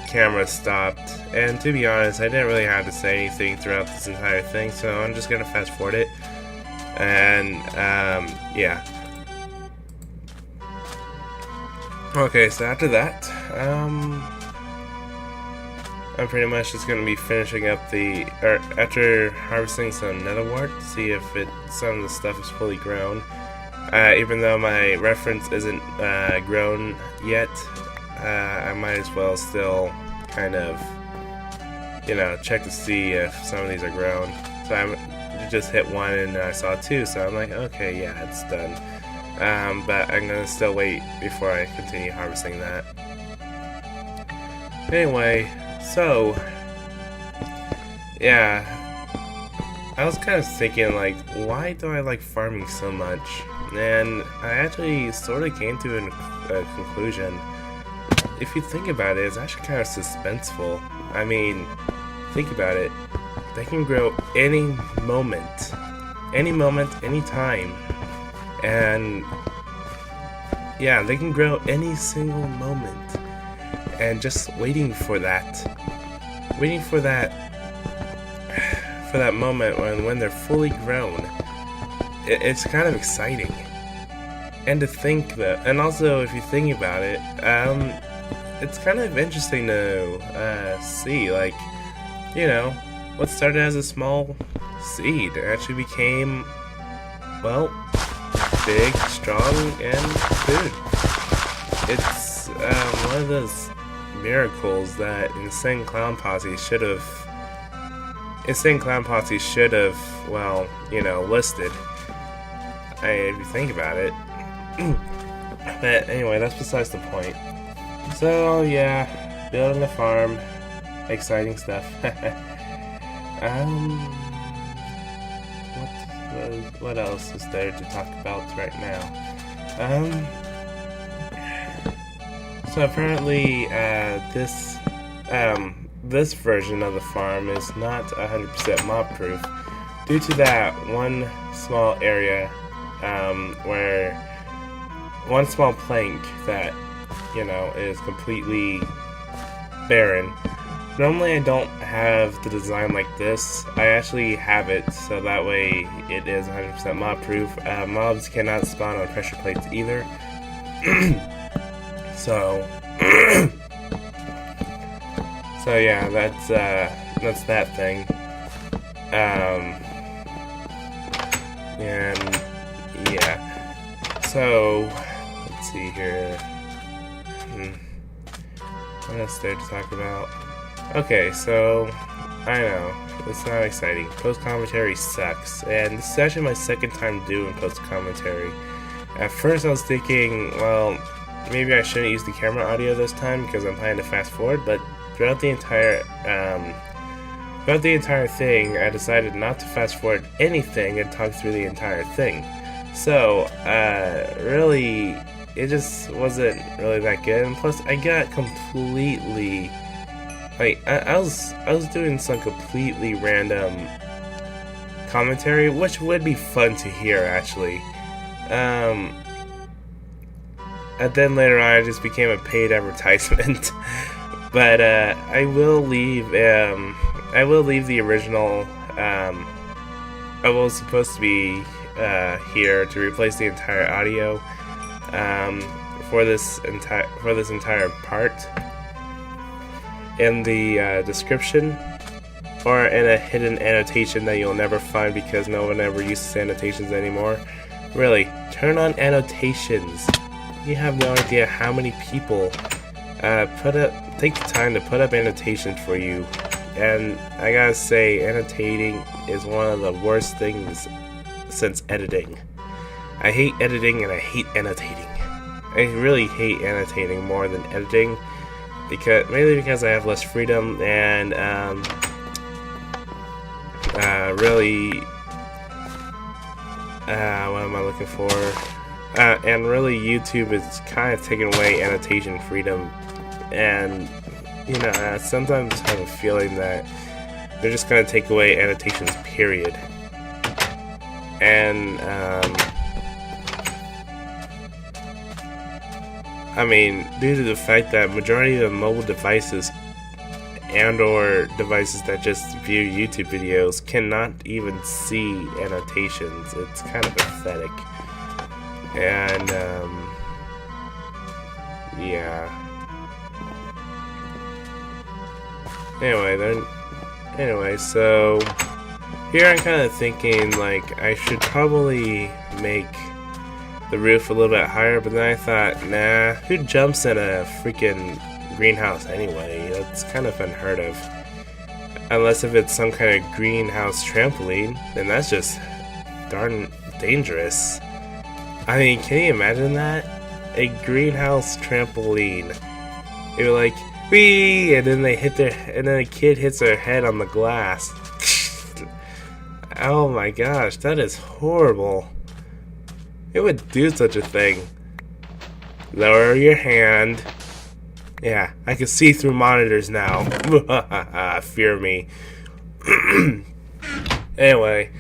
camera stopped. And to be honest, I didn't really have to say anything throughout this entire thing, so I'm just gonna fast forward it. And, yeah. Okay, so after that, I'm pretty much just gonna be finishing up after harvesting some nether wart to see if some of the stuff is fully grown. Even though my reference isn't grown yet, I might as well still kind of, check to see if some of these are grown. So I just hit one and I saw two, so I'm like, okay, yeah, it's done. But I'm gonna still wait before I continue harvesting that. Anyway, so yeah, I was kind of thinking, like, why do I like farming so much? And I actually sort of came to a conclusion. If you think about it, it's actually kind of suspenseful. I mean, think about it. They can grow any moment, any time. And yeah, they can grow any single moment. And just waiting for that moment when they're fully grown, it's kind of exciting. And to think that, and also if you think about it, it's kind of interesting to see, like, what started as a small seed actually became, well, big, strong, and food. It's one of those miracles that Insane Clown Posse should have, well, listed. If you think about it. But anyway, that's besides the point. So yeah, building a farm, exciting stuff. What else is there to talk about right now? So apparently, this version of the farm is not 100% mob proof due to that one small area, where one small plank that is completely barren. Normally I don't have the design like this. I actually have it so that way it is 100% mob proof. Mobs cannot spawn on pressure plates either. So so yeah, that's that thing. And yeah, so let's see here. What else there to talk about? Okay, so I know it's not exciting. Post commentary sucks, and this is actually my second time doing post commentary. At first, I was thinking, well, maybe I shouldn't use the camera audio this time because I'm planning to fast forward. But throughout the entire thing, I decided not to fast forward anything and talk through the entire thing. So really, it just wasn't really that good. And plus, I got completely, like, I was doing some completely random commentary, which would be fun to hear actually. And then later on, it just became a paid advertisement. But I will leave the original. I was supposed to be here to replace the entire audio for this entire part in the description, or in a hidden annotation that you'll never find because no one ever uses annotations anymore. Really, turn on annotations. You have no idea how many people take the time to put up annotations for you. And I gotta say, annotating is one of the worst things since editing. I hate editing and I hate annotating. I really hate annotating more than editing, mainly because I have less freedom and really, what am I looking for? And really, YouTube is kind of taking away annotation freedom, and I sometimes have a feeling that they're just gonna take away annotations, period. And I mean, due to the fact that majority of mobile devices and/or devices that just view YouTube videos cannot even see annotations, it's kind of pathetic. And yeah. Anyway, so here I'm kind of thinking, like, I should probably make the roof a little bit higher, but then I thought, nah, who jumps in a freaking greenhouse anyway? That's kind of unheard of. Unless if it's some kind of greenhouse trampoline, then that's just darn dangerous. I mean, can you imagine that? A greenhouse trampoline. You're like, whee! And then and then a kid hits their head on the glass. Oh my gosh, that is horrible. Who would do such a thing? Lower your hand. Yeah, I can see through monitors now. Fear me. Anyway,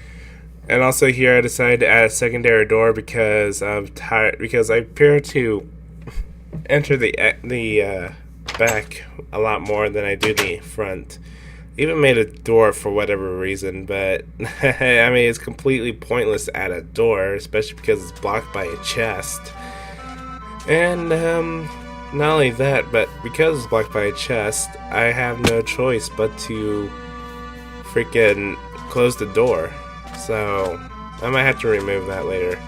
and also here I decided to add a secondary door because I'm tired. Because I appear to enter the back a lot more than I do the front. Even made a door for whatever reason, but I mean it's completely pointless to add a door, especially because it's blocked by a chest. And not only that, but because it's blocked by a chest, I have no choice but to freaking close the door. So I might have to remove that later.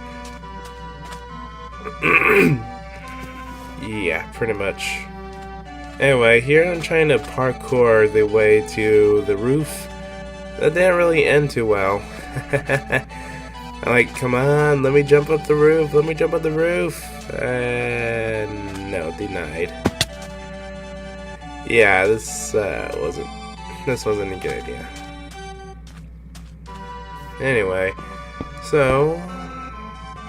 Yeah, pretty much. Anyway, here I'm trying to parkour the way to the roof. That didn't really end too well. I'm like, come on, let me jump up the roof, let me jump up the roof. No, denied. Yeah, this wasn't a good idea. Anyway, so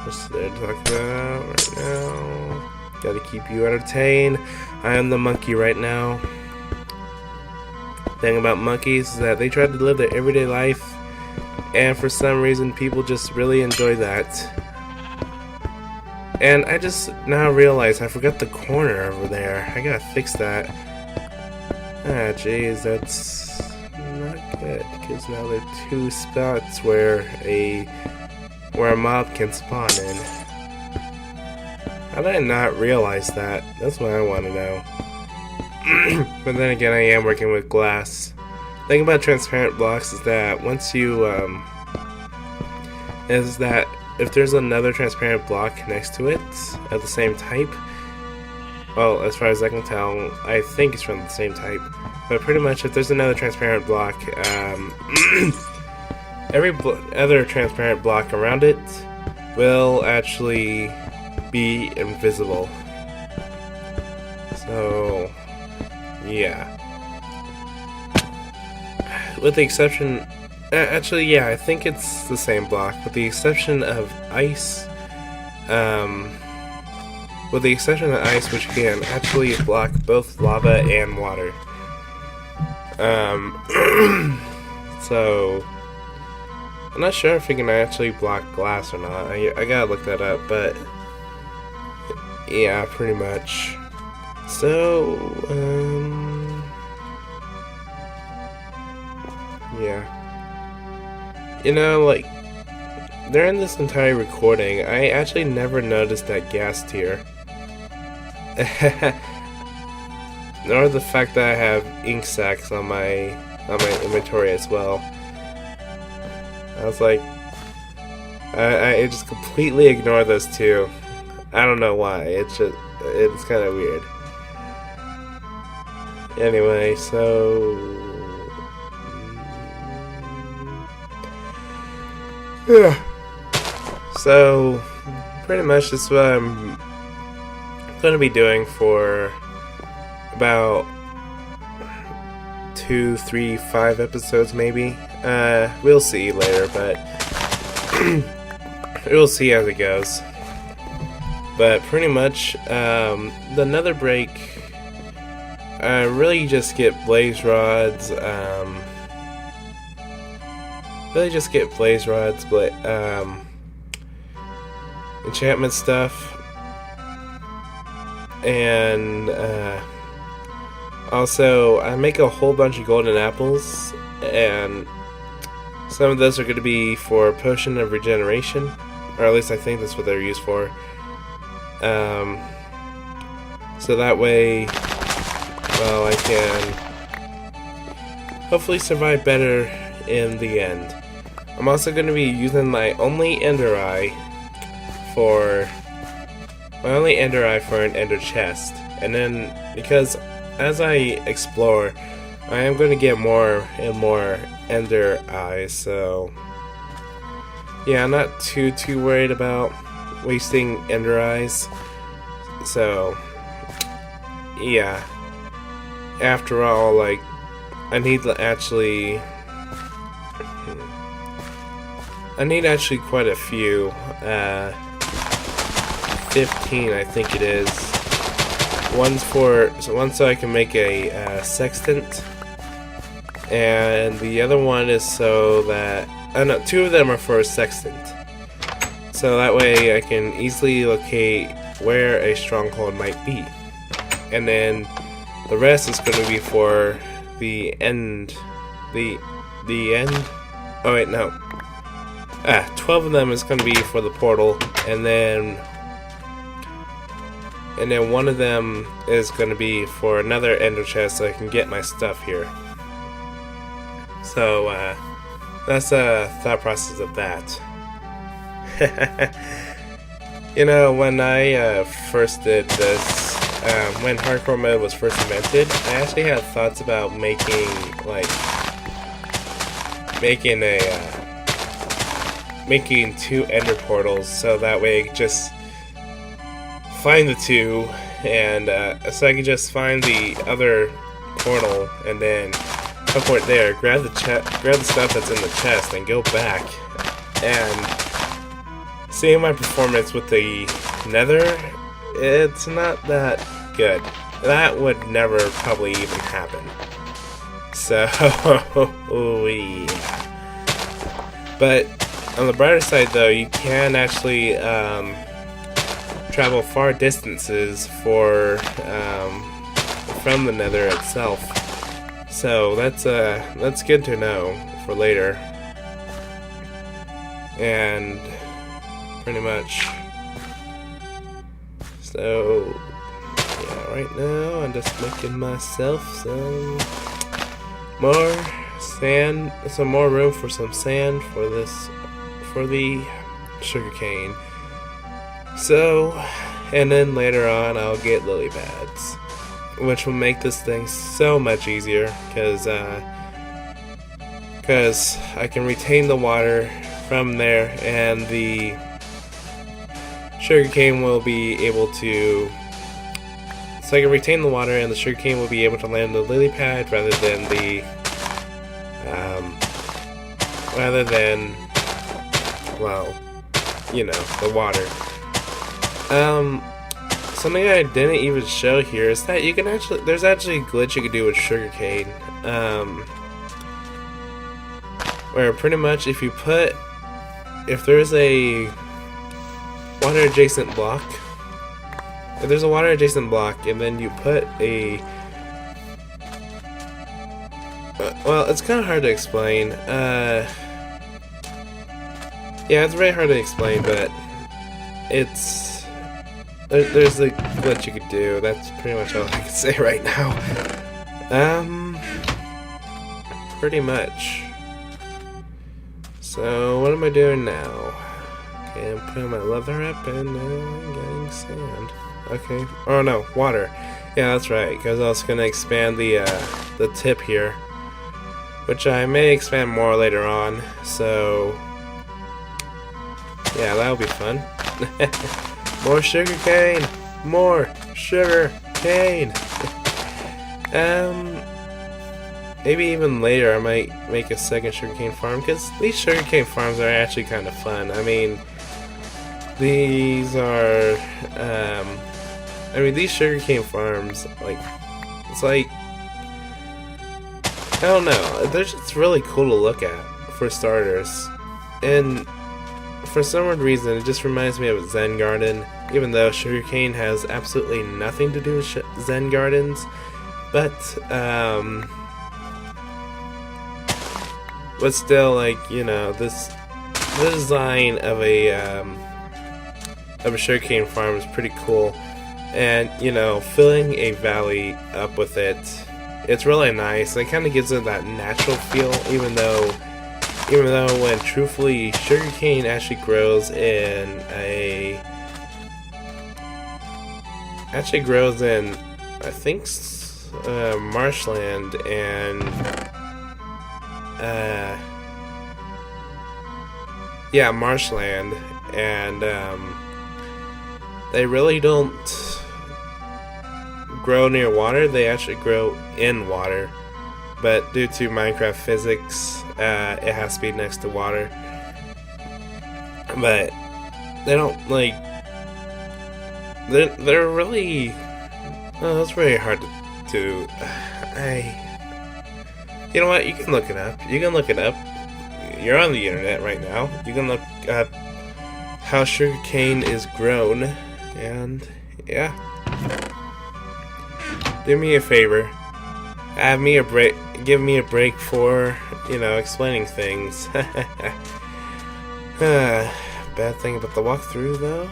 what's there to talk about right now? Gotta keep you entertained. I am the monkey right now. Thing about monkeys is that they try to live their everyday life, and for some reason people just really enjoy that. And I just now realize I forgot the corner over there. I gotta fix that. Ah, jeez, that's not good, because now there are two spots where a mob can spawn in. How did I not realize that? That's what I want to know. But then again, I am working with glass. The thing about transparent blocks is that once you, if there's another transparent block next to it of the same type, well, as far as I can tell, I think it's from the same type. But pretty much, if there's another transparent block, every other transparent block around it will actually be invisible. So, yeah. With the exception, actually, yeah, I think it's the same block, with the exception of ice. With the exception of ice, which can actually block both lava and water. So I'm not sure if it can actually block glass or not. I gotta look that up, but yeah, pretty much. So, yeah. You know, like, during this entire recording, I actually never noticed that gas tier. Nor the fact that I have ink sacs on my inventory as well. I was like, I just completely ignore those two. I don't know why. It's kind of weird. Anyway, so yeah. So pretty much that's what I'm going to be doing for about 2, 3, 5 episodes maybe. We'll see later, but we'll see as it goes. But pretty much, the nether break, really just get blaze rods, enchantment stuff, and also I make a whole bunch of golden apples, and some of those are going to be for potion of regeneration, or at least I think that's what they're used for. So that way, well, I can hopefully survive better in the end. I'm also going to be using my only ender eye for my only ender eye for an ender chest. And then, because as I explore, I am going to get more and more ender eyes, so yeah, I'm not too worried about wasting ender eyes. So yeah, after all, like, I need actually quite a few. 15, I think it is. One so I can make a sextant, and the other one is so that no, 2 of them are for a sextant. So that way I can easily locate where a stronghold might be, and then the rest is going to be for the end. The end. Oh wait, no. 12 of them is going to be for the portal, and then one of them is going to be for another ender chest so I can get my stuff here. So that's a thought process of that. You know, when I first did this, when hardcore mode was first invented, I actually had thoughts about making making 2 ender portals, so that way I could just find the 2, and so I could just find the other portal and then teleport there, grab the stuff that's in the chest, and go back. And seeing my performance with the Nether, it's not that good. That would never probably even happen. So yeah. But on the brighter side, though, you can actually travel far distances from the Nether itself. So that's good to know for later. And pretty much. So yeah, right now I'm just making myself some more sand, some more room for some sand for the sugarcane. So, and then later on I'll get lily pads, which will make this thing so much easier, because I can retain the water from there, and the sugarcane will be able to. So I can retain the water, and the sugarcane will be able to land the lily pad rather than well, you know, the water. Something I didn't even show here is that you can there's actually a glitch you can do with sugarcane, where pretty much if there's a water adjacent block, and then you put a well, it's kind of hard to explain. Yeah, it's very hard to explain, but there's a glitch you could do. That's pretty much all I can say right now. Pretty much. So what am I doing now? Okay, I'm putting my leather up, and now I'm getting sand. Okay. Oh no, water. Yeah, that's right. Because I was gonna expand the tip here, which I may expand more later on. So yeah, that'll be fun. More sugar cane! More sugar cane! Maybe even later I might make a second sugarcane farm, because these sugarcane farms are actually kind of fun. I mean, these sugarcane farms, it's like, I don't know, they're just really cool to look at, for starters. And for some weird reason, it just reminds me of Zen Garden, even though sugarcane has absolutely nothing to do with Zen Gardens. But still, like, you know, the design of a sugarcane farm is pretty cool, and you know, filling a valley up with it's really nice. It kind of gives it that natural feel, even though when truthfully sugarcane actually grows in actually grows in, I think, marshland and yeah, marshland, and they really don't grow near water. They actually grow in water, but due to Minecraft physics, it has to be next to water. But they don't like. They're really. Oh, that's very hard to. You know what? You can look it up. You can look it up. You're on the internet right now. You can look up how sugarcane is grown, and yeah. Do me a favor. Have me a break. Give me a break for, explaining things. Bad thing about the walkthrough, though,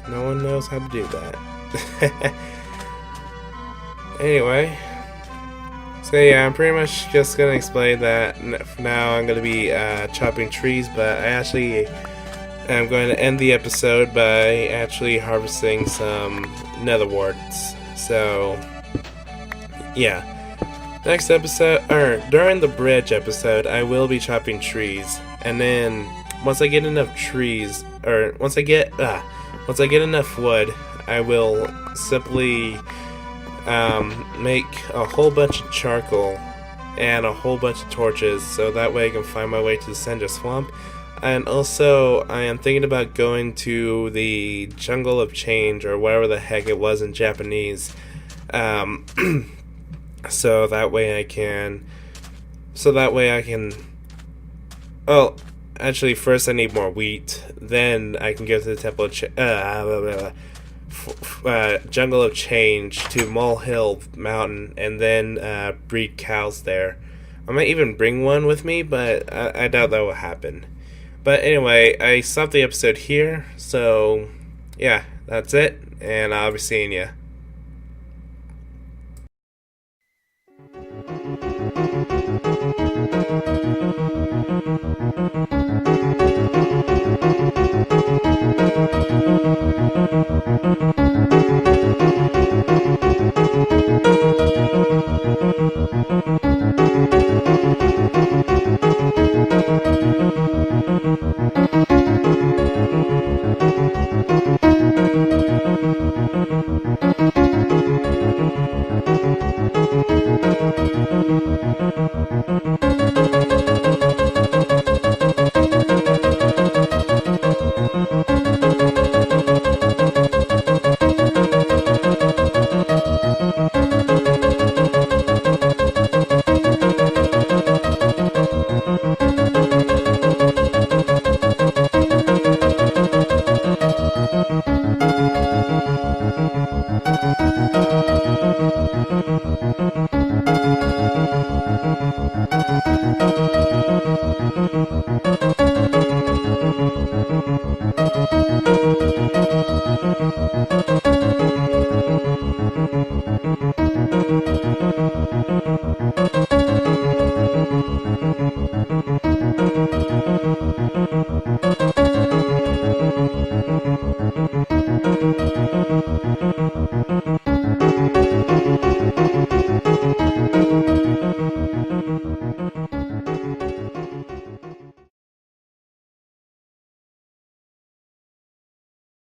no one knows how to do that. Anyway, so yeah, I'm pretty much just gonna explain that. For now, I'm gonna be chopping trees, but I actually am going to end the episode by actually harvesting some nether warts. So yeah, next episode, or during the bridge episode, I will be chopping trees, and then once I get enough trees, or once I get enough wood, I will simply make a whole bunch of charcoal and a whole bunch of torches, so that way I can find my way to the Cinder Swamp. And also, I am thinking about going to the Jungle of Change, or whatever the heck it was in Japanese. So that way I can. Well, actually, first I need more wheat. Then I can go to the Temple of Jungle of Change to Molehill Mountain, and then breed cows there. I might even bring one with me, but I doubt that will happen. But anyway, I stopped the episode here. So yeah, that's it, and I'll be seeing ya.